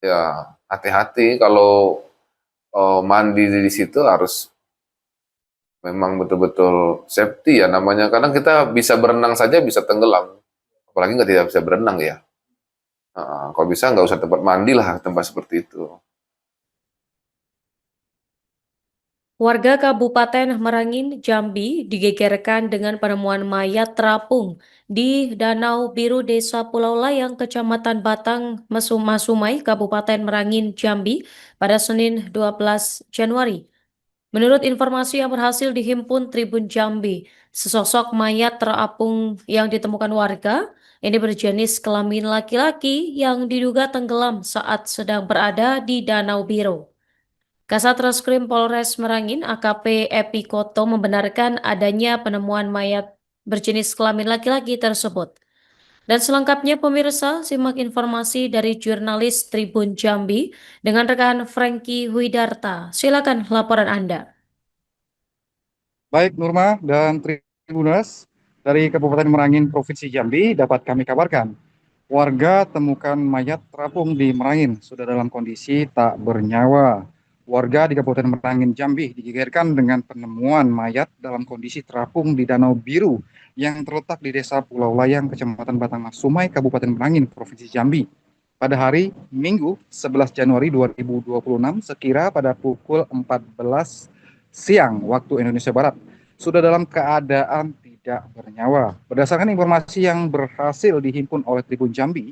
ya hati-hati kalau mandi di situ harus memang betul-betul safety ya namanya. Kadang kita bisa berenang saja bisa tenggelam, apalagi nggak tidak bisa berenang ya. Kalau bisa nggak usah tempat mandi lah tempat seperti itu. Warga Kabupaten Merangin, Jambi digegerkan dengan penemuan mayat terapung di Danau Biru Desa Pulau Layang, Kecamatan Batang, Masumai, Kabupaten Merangin, Jambi pada Senin 12 Januari. Menurut informasi yang berhasil dihimpun Tribun Jambi, sesosok mayat terapung yang ditemukan warga ini berjenis kelamin laki-laki yang diduga tenggelam saat sedang berada di Danau Biru. Kasat Reskrim Polres Merangin AKP Epi Koto membenarkan adanya penemuan mayat berjenis kelamin laki-laki tersebut. Dan selengkapnya pemirsa, simak informasi dari jurnalis Tribun Jambi dengan rekan Frankie Widarta. Silakan laporan Anda. Baik, Nurma dan Tribunas dari Kabupaten Merangin, Provinsi Jambi dapat kami kabarkan. Warga temukan mayat terapung di Merangin sudah dalam kondisi tak bernyawa. Warga di Kabupaten Merangin, Jambi digegerkan dengan penemuan mayat dalam kondisi terapung di Danau Biru yang terletak di Desa Pulau Layang, Kecamatan Batang Sumai, Kabupaten Merangin, Provinsi Jambi. Pada hari Minggu 11 Januari 2026 sekira pada pukul 14 siang waktu Indonesia Barat sudah dalam keadaan tidak bernyawa. Berdasarkan informasi yang berhasil dihimpun oleh Tribun Jambi,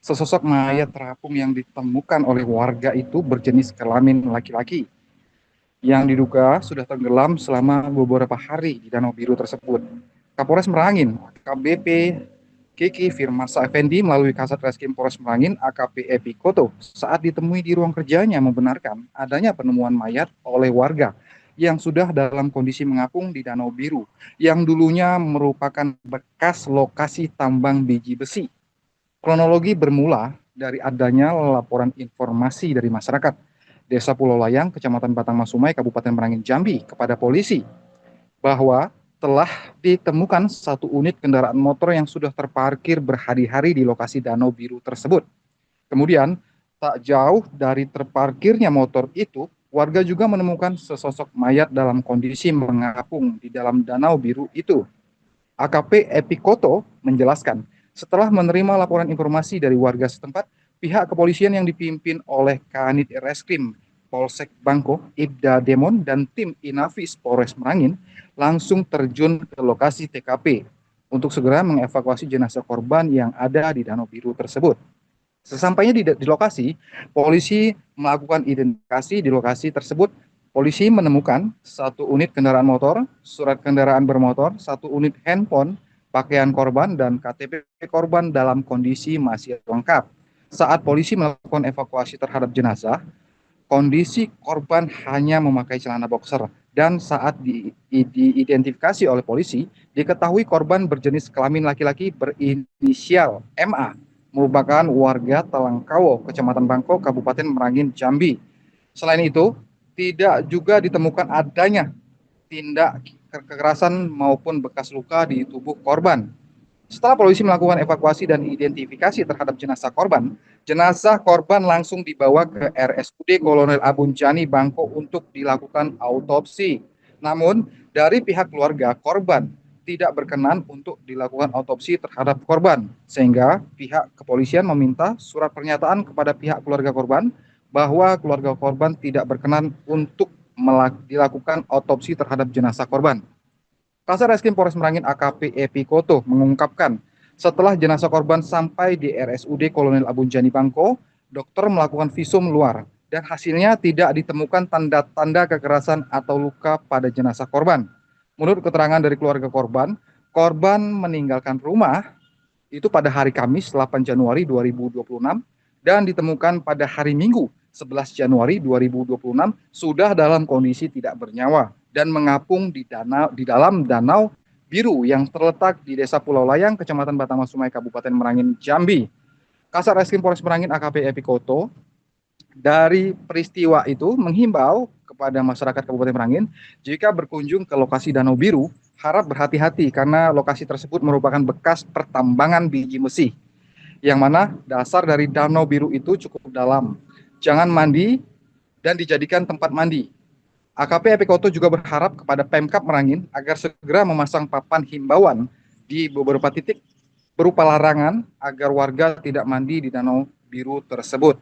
sesosok mayat terapung yang ditemukan oleh warga itu berjenis kelamin laki-laki yang diduga sudah tenggelam selama beberapa hari di Danau Biru tersebut. Kapolres Merangin, KBP Kiki Firmansyah Effendi melalui Kasat Reskrim Polres Merangin AKP Epi Koto saat ditemui di ruang kerjanya membenarkan adanya penemuan mayat oleh warga yang sudah dalam kondisi mengapung di Danau Biru yang dulunya merupakan bekas lokasi tambang biji besi. Kronologi bermula dari adanya laporan informasi dari masyarakat Desa Pulau Layang, Kecamatan Batang Masumai, Kabupaten Merangin, Jambi kepada polisi bahwa telah ditemukan satu unit kendaraan motor yang sudah terparkir berhari-hari di lokasi Danau Biru tersebut. Kemudian, tak jauh dari terparkirnya motor itu, warga juga menemukan sesosok mayat dalam kondisi mengapung di dalam Danau Biru itu. AKP Epi Koto menjelaskan, setelah menerima laporan informasi dari warga setempat, pihak kepolisian yang dipimpin oleh Kanit Reskrim Polsek Bangko, Ibda Demon, dan tim Inafis Polres Merangin langsung terjun ke lokasi TKP untuk segera mengevakuasi jenazah korban yang ada di Danau Biru tersebut. Sesampainya di lokasi, polisi melakukan identifikasi di lokasi tersebut. Polisi menemukan satu unit kendaraan motor, surat kendaraan bermotor, satu unit handphone, pakaian korban, dan KTP korban dalam kondisi masih lengkap. Saat polisi melakukan evakuasi terhadap jenazah, kondisi korban hanya memakai celana boxer dan saat diidentifikasi oleh polisi, diketahui korban berjenis kelamin laki-laki berinisial MA, merupakan warga Talangkawo, Kecamatan Bangko, Kabupaten Merangin, Jambi. Selain itu, tidak juga ditemukan adanya tindak kekerasan maupun bekas luka di tubuh korban. Setelah polisi melakukan evakuasi dan identifikasi terhadap jenazah korban langsung dibawa ke RSUD Kolonel Abun Jani Bangko untuk dilakukan autopsi. Namun, dari pihak keluarga korban tidak berkenan untuk dilakukan autopsi terhadap korban, sehingga pihak kepolisian meminta surat pernyataan kepada pihak keluarga korban bahwa keluarga korban tidak berkenan untuk dilakukan autopsi terhadap jenazah korban. Kasat Reskrim Polres Merangin AKP Epi Koto mengungkapkan, setelah jenazah korban sampai di RSUD Kolonel Abun Jani Bangko, dokter melakukan visum luar dan hasilnya tidak ditemukan tanda-tanda kekerasan atau luka pada jenazah korban. Menurut keterangan dari keluarga korban, korban meninggalkan rumah itu pada hari Kamis 8 Januari 2026 dan ditemukan pada hari Minggu 11 Januari 2026 sudah dalam kondisi tidak bernyawa dan mengapung di dalam Danau Biru yang terletak di Desa Pulau Layang, Kecamatan Batang Sumai, Kabupaten Merangin, Jambi. Kasat Reskrim Polres Merangin AKP Epi Koto dari peristiwa itu menghimbau kepada masyarakat Kabupaten Merangin jika berkunjung ke lokasi Danau Biru harap berhati-hati karena lokasi tersebut merupakan bekas pertambangan biji besi. yang mana dasar dari Danau Biru itu cukup dalam. Jangan mandi dan dijadikan tempat mandi. AKP Epikoto juga berharap kepada Pemkab Merangin agar segera memasang papan himbauan di beberapa titik berupa larangan agar warga tidak mandi di Danau Biru tersebut.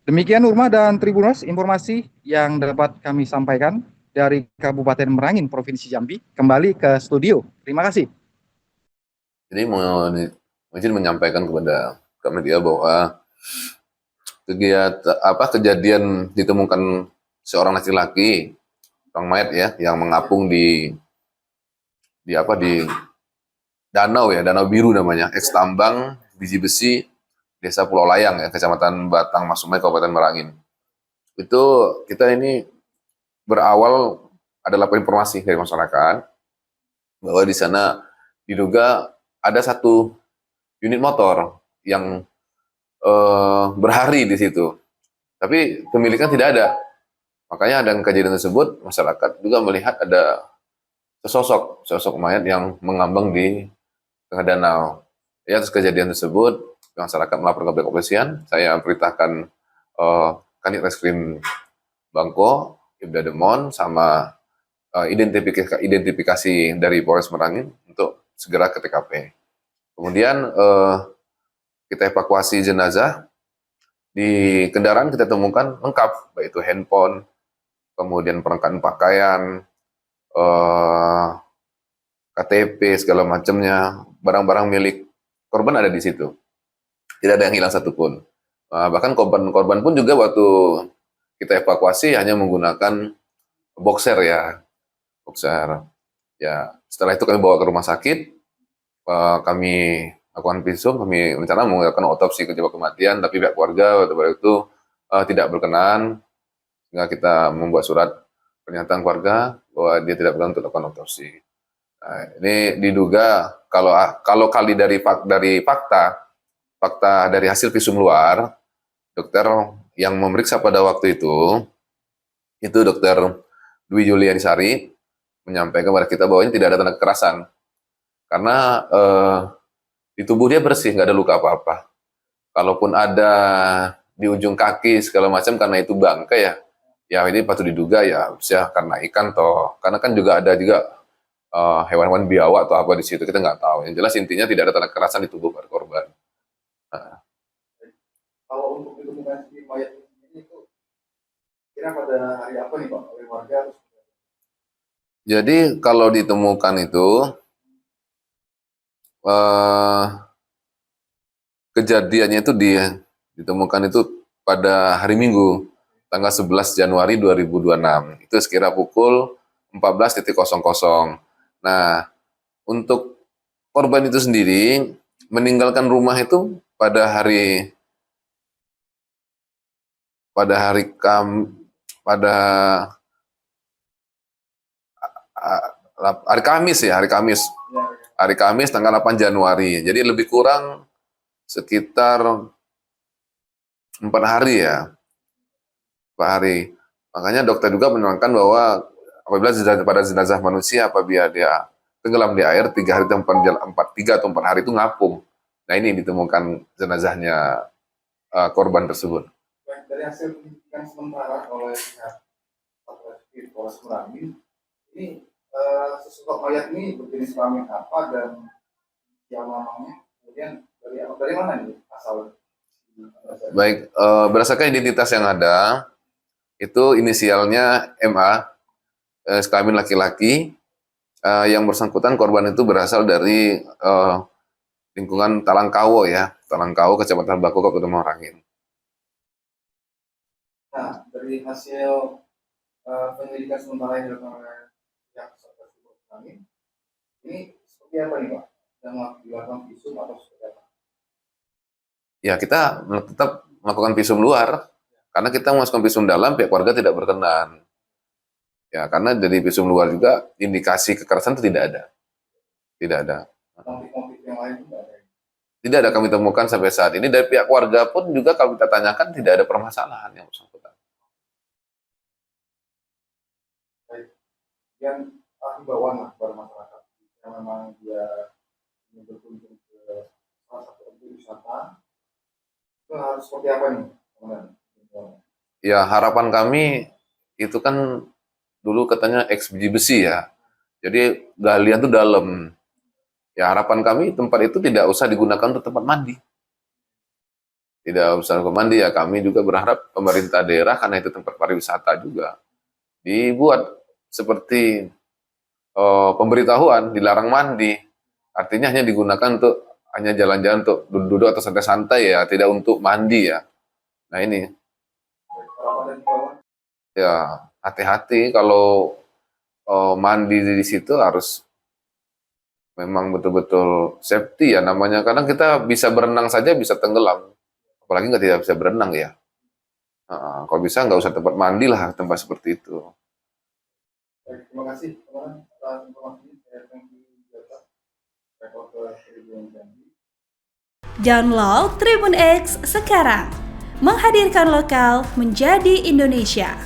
Demikian Nurma dan Tribuners, informasi yang dapat kami sampaikan dari Kabupaten Merangin, Provinsi Jambi. Kembali ke studio. Terima kasih. Jadi mau izin menyampaikan kepada media bahwa kejadian ditemukan seorang laki-laki, orang mayat ya, yang mengapung di danau ya, Danau Biru namanya, ex tambang biji besi Desa Pulau Layang ya, Kecamatan Batang Masumai, Kabupaten Merangin. Itu kita ini berawal ada laporan informasi dari masyarakat bahwa di sana diduga ada satu unit motor yang berhari di situ, tapi pemiliknya tidak ada. Makanya dengan kejadian tersebut masyarakat juga melihat ada sosok mayat yang mengambang di tengah danau. Ya, atas kejadian tersebut masyarakat melapor ke pihak kepolisian. Saya perintahkan Kanit Reskrim Bangko, Ibda Demon, sama identifikasi dari Polres Merangin untuk segera ke TKP. Kemudian kita evakuasi jenazah. Di kendaraan kita temukan lengkap, baik itu handphone, kemudian perlengkapan pakaian, KTP segala macamnya, barang-barang milik korban ada di situ. Tidak ada yang hilang satupun. Bahkan korban pun juga waktu kita evakuasi hanya menggunakan boxer ya, boxer. Ya, setelah itu kami bawa ke rumah sakit, kami lakukan visum, kami rencana melakukan otopsi penyebab kematian, tapi pihak keluarga waktu itu tidak berkenan, sehingga kita membuat surat pernyataan keluarga bahwa dia tidak berkenan untuk lakukan otopsi. Nah, ini diduga kalau kali dari fakta dari hasil visum luar, dokter yang memeriksa pada waktu itu dokter Dwi Yulianisari menyampaikan kepada kita bahwa ini tidak ada tanda kekerasan karena di tubuh dia bersih, nggak ada luka apa-apa. Kalaupun ada di ujung kaki segala macam karena itu bangkai ya ini patut diduga ya bisa karena ikan toh, karena kan juga ada juga hewan-hewan biawak atau apa di situ, kita nggak tahu. Yang jelas intinya tidak ada tanda kekerasan di tubuh korban. Nah, Kalau untuk ditemukan si mayat ini itu kira pada hari apa nih Pak oleh warga? jadi kalau ditemukan itu kejadiannya itu ditemukan itu pada hari Minggu tanggal 11 Januari 2026. Itu sekira pukul 14.00. Nah, untuk korban itu sendiri meninggalkan rumah itu pada hari pada hari Kamis ya, hari Kamis tanggal 8 Januari. Jadi lebih kurang sekitar 4 hari ya, 4 hari. Makanya dokter juga menerangkan bahwa apabila pada jenazah manusia apabila dia tenggelam di air 3 hari atau 4 hari itu ngapung. Nah, ini ditemukan jenazahnya korban tersebut. Dari hasil penyidikan sementara oleh pihak Satreskrim Polres Merangin, ini sosok mayat ini berjenis kelamin apa dan yang namanya, kemudian dari mana nih asal? Baik, berdasarkan identitas yang ada, itu inisialnya MA, kelamin laki-laki, yang bersangkutan korban itu berasal dari lingkungan Talangkawo ya, Talangkawo, Kecamatan Bako, Kabupaten Merangin. Nah, dari hasil penyelidikan sementara yang dilakukan oleh pihak Satreskrim Merangin, ini seperti apa nih Pak? Yang dilakukan visum atau seperti apa? Ya, kita tetap melakukan visum luar, karena kita melakukan visum dalam, pihak keluarga tidak berkenan. Ya, karena dari visum luar juga indikasi kekerasan itu tidak ada. Tidak ada. Motif-motif yang lain juga ada. Tidak ada kami temukan sampai saat ini. Dari pihak keluarga pun juga kalau kita tanyakan tidak ada permasalahan yang bersangkutan. Baik. Yang himbauan kepada masyarakat yang memang dia ingin berkunjung ke salah satu objek wisata Itu harus seperti apa nih, Komandan? Ya harapan kami itu kan dulu katanya eks biji besi ya. Jadi galian tuh dalam. Ya harapan kami tempat itu tidak usah digunakan untuk tempat mandi. Tidak usah tempat mandi ya, kami juga berharap pemerintah daerah karena itu tempat pariwisata juga dibuat seperti pemberitahuan dilarang mandi. Artinya hanya digunakan untuk hanya jalan-jalan untuk duduk-duduk atau santai-santai ya, tidak untuk mandi ya. Nah ini ya hati-hati kalau mandi di situ harus memang betul-betul safety ya namanya. Kadang kita bisa berenang saja bisa tenggelam, apalagi nggak tidak bisa berenang ya. Kalau bisa nggak usah tempat mandi lah tempat seperti itu. Baik, terima kasih Komandan atas informasinya. Saya akan dijaga reporter Tribun Jambi. Download Tribun X sekarang, menghadirkan lokal menjadi Indonesia.